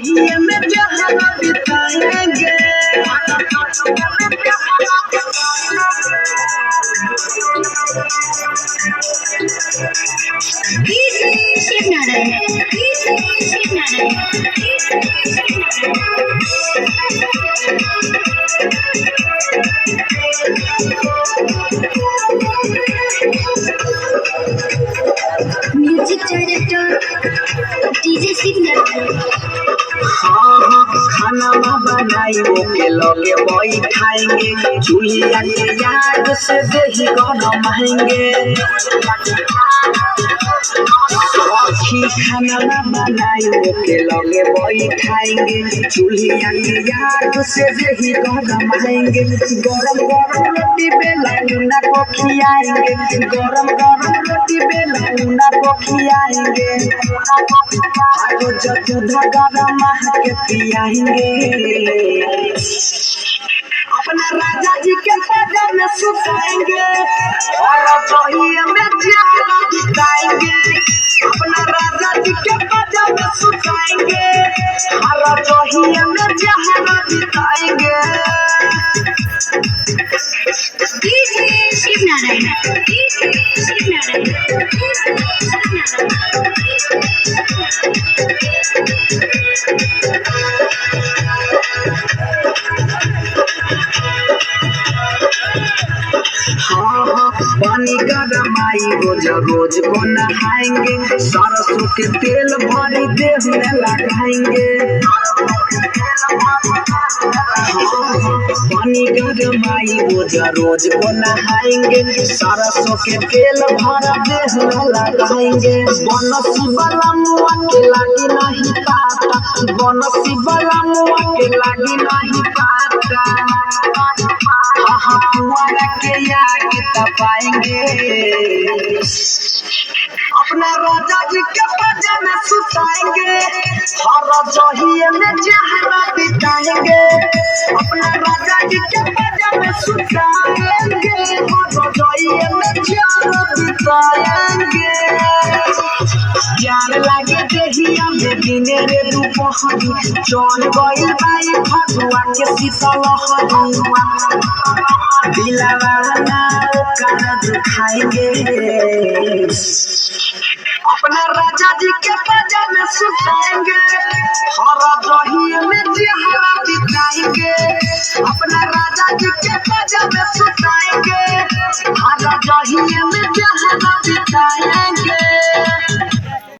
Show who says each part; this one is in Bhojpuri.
Speaker 1: ये में जहाँ बिताएंगे
Speaker 2: म्यूजिक डायरेक्टर डीजे सिग्नल।
Speaker 1: हाँ खाना बनाई के लगे बैठाएंगे चूल्हा के याद से दही गरम महंगे सखी खाना बनाई के लगे बैठाएंगे चूल्हा के याद से दही गरम महंगे गरम गरम रोटी बेला को खियाएंगे गरम गरम रोटी बेला को खियाएंगे आगो जतुधा गरम के पियाएंगे अपना राजा जी के पद में सुताएंगे और रसोई में ज्यादा बिताएंगे अपना राजा जी के पद में सुताएंगे और रसोई में ज्यादा बिताएंगे
Speaker 2: डीजे शिवनारायण डीजे शिवनारायण।
Speaker 1: हाँ पानी गरमाई रोज रोज को नहाएंगे सरसों के तेल भरी देह में लगाएंगे पानी गरमाई रोज रोज को नहाएंगे सरसों के तेल भरा देह में लगाएंगे बनसी वाला मुआ के लागी नहीं पाता बनसी वाला मुआ के लागी नहीं पाता पुआरा के आगे तपाएंगे अपना राजा जी के पद में सुताएंगे हर जहिए में जहरा बिताएंगे अपना राजा जी के पद में सुताएंगे हर जहिए में जहरा बिताएंगे यार लागे देहिया में दिने रे दुपहरी चल गइल बाई फगुआ के शीतल हरी दिलवाना कर दुखाएंगे अपना राजा जी के पद में सुताएंगे हर दही में जहरा बिताएंगे अपना राजा जी के पद में सुताएंगे हर दही में